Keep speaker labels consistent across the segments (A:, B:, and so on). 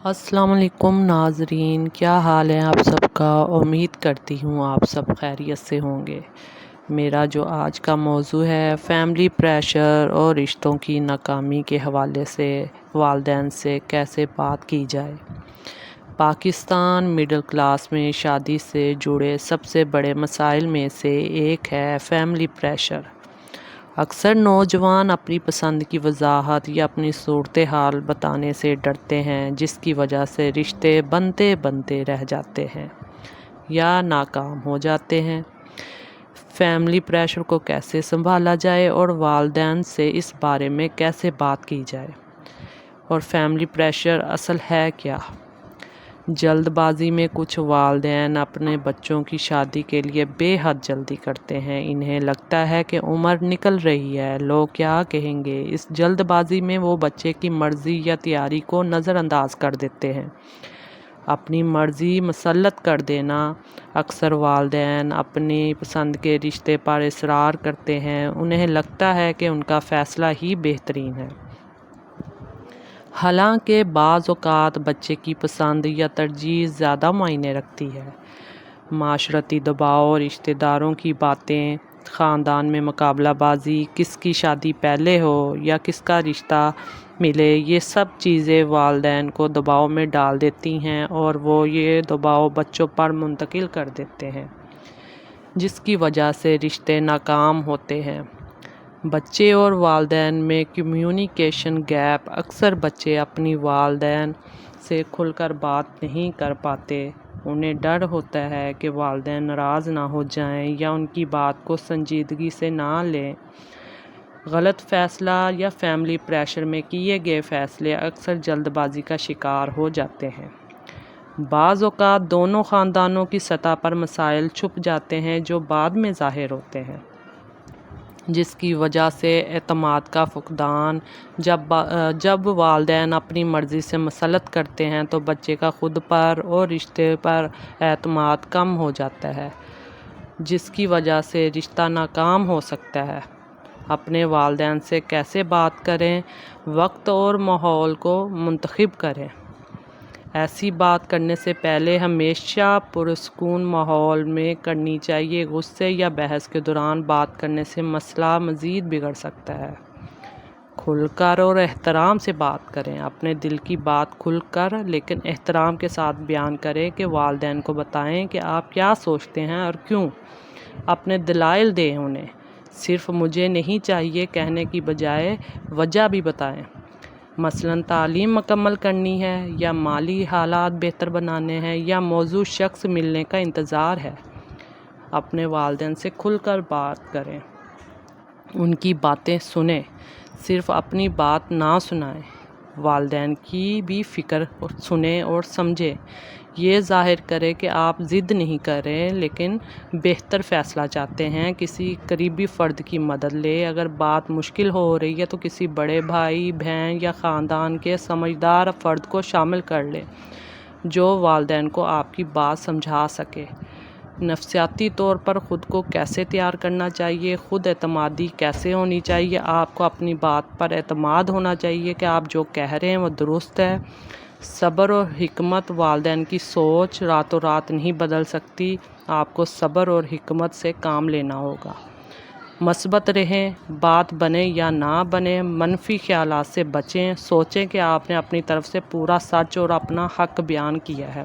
A: السلام علیکم ناظرین، کیا حال ہے آپ سب کا؟ امید کرتی ہوں آپ سب خیریت سے ہوں گے۔ میرا جو آج کا موضوع ہے فیملی پریشر اور رشتوں کی ناکامی کے حوالے سے والدین سے کیسے بات کی جائے۔ پاکستان مڈل کلاس میں شادی سے جڑے سب سے بڑے مسائل میں سے ایک ہے فیملی پریشر۔ اکثر نوجوان اپنی پسند کی وضاحت یا اپنی صورتحال بتانے سے ڈرتے ہیں، جس کی وجہ سے رشتے بنتے بنتے رہ جاتے ہیں یا ناکام ہو جاتے ہیں۔ فیملی پریشر کو کیسے سنبھالا جائے اور والدین سے اس بارے میں کیسے بات کی جائے، اور فیملی پریشر اصل ہے کیا؟ جلد بازی میں کچھ والدین اپنے بچوں کی شادی کے لیے بے حد جلدی کرتے ہیں۔ انہیں لگتا ہے کہ عمر نکل رہی ہے، لوگ کیا کہیں گے۔ اس جلد بازی میں وہ بچے کی مرضی یا تیاری کو نظر انداز کر دیتے ہیں۔ اپنی مرضی مسلط کر دینا۔ اکثر والدین اپنی پسند کے رشتے پر اصرار کرتے ہیں۔ انہیں لگتا ہے کہ ان کا فیصلہ ہی بہترین ہے۔ حالانکہ بعض اوقات بچے کی پسند یا ترجیح زیادہ معنی رکھتی ہے۔ معاشرتی دباؤ، رشتہ داروں کی باتیں، خاندان میں مقابلہ بازی، کس کی شادی پہلے ہو یا کس کا رشتہ ملے، یہ سب چیزیں والدین کو دباؤ میں ڈال دیتی ہیں اور وہ یہ دباؤ بچوں پر منتقل کر دیتے ہیں، جس کی وجہ سے رشتے ناکام ہوتے ہیں۔ بچے اور والدین میں کمیونیکیشن گیپ۔ اکثر بچے اپنی والدین سے کھل کر بات نہیں کر پاتے۔ انہیں ڈر ہوتا ہے کہ والدین ناراض نہ ہو جائیں یا ان کی بات کو سنجیدگی سے نہ لیں۔ غلط فیصلہ یا فیملی پریشر میں کیے گئے فیصلے اکثر جلد بازی کا شکار ہو جاتے ہیں۔ بعض اوقات دونوں خاندانوں کی سطح پر مسائل چھپ جاتے ہیں جو بعد میں ظاہر ہوتے ہیں، جس کی وجہ سے اعتماد کا فقدان۔ جب والدین اپنی مرضی سے مسلط کرتے ہیں تو بچے کا خود پر اور رشتے پر اعتماد کم ہو جاتا ہے، جس کی وجہ سے رشتہ ناکام ہو سکتا ہے۔ اپنے والدین سے کیسے بات کریں؟ وقت اور ماحول کو منتخب کریں۔ ایسی بات کرنے سے پہلے ہمیشہ پرسکون ماحول میں کرنی چاہیے۔ غصے یا بحث کے دوران بات کرنے سے مسئلہ مزید بگڑ سکتا ہے۔ کھل کر اور احترام سے بات کریں۔ اپنے دل کی بات کھل کر لیکن احترام کے ساتھ بیان کریں کہ والدین کو بتائیں کہ آپ کیا سوچتے ہیں اور کیوں۔ اپنے دلائل دیں انہیں۔ صرف مجھے نہیں چاہیے کہنے کی بجائے وجہ بھی بتائیں۔ مثلاً تعلیم مکمل کرنی ہے، یا مالی حالات بہتر بنانے ہیں، یا موضوع شخص ملنے کا انتظار ہے۔ اپنے والدین سے کھل کر بات کریں۔ ان کی باتیں سنیں، صرف اپنی بات نہ سنائیں۔ والدین کی بھی فکر سنیں اور سمجھیں۔ یہ ظاہر کریں کہ آپ ضد نہیں کر رہے لیکن بہتر فیصلہ چاہتے ہیں۔ کسی قریبی فرد کی مدد لیں۔ اگر بات مشکل ہو رہی ہے تو کسی بڑے بھائی، بہن یا خاندان کے سمجھدار فرد کو شامل کر لیں جو والدین کو آپ کی بات سمجھا سکے۔ نفسیاتی طور پر خود کو کیسے تیار کرنا چاہیے؟ خود اعتمادی کیسے ہونی چاہیے؟ آپ کو اپنی بات پر اعتماد ہونا چاہیے کہ آپ جو کہہ رہے ہیں وہ درست ہے۔ صبر اور حکمت۔ والدین کی سوچ راتوں رات نہیں بدل سکتی۔ آپ کو صبر اور حکمت سے کام لینا ہوگا۔ مثبت رہیں، بات بنے یا نہ بنے منفی خیالات سے بچیں۔ سوچیں کہ آپ نے اپنی طرف سے پورا سچ اور اپنا حق بیان کیا ہے،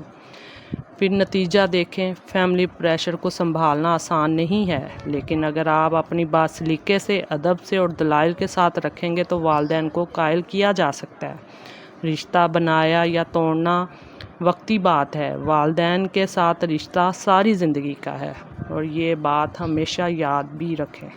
A: پھر نتیجہ دیکھیں۔ فیملی پریشر کو سنبھالنا آسان نہیں ہے، لیکن اگر آپ اپنی بات سلیقے سے، ادب سے اور دلائل کے ساتھ رکھیں گے تو والدین کو قائل کیا جا سکتا ہے۔ رشتہ بنایا یا توڑنا وقتی بات ہے، والدین کے ساتھ رشتہ ساری زندگی کا ہے، اور یہ بات ہمیشہ یاد بھی رکھیں۔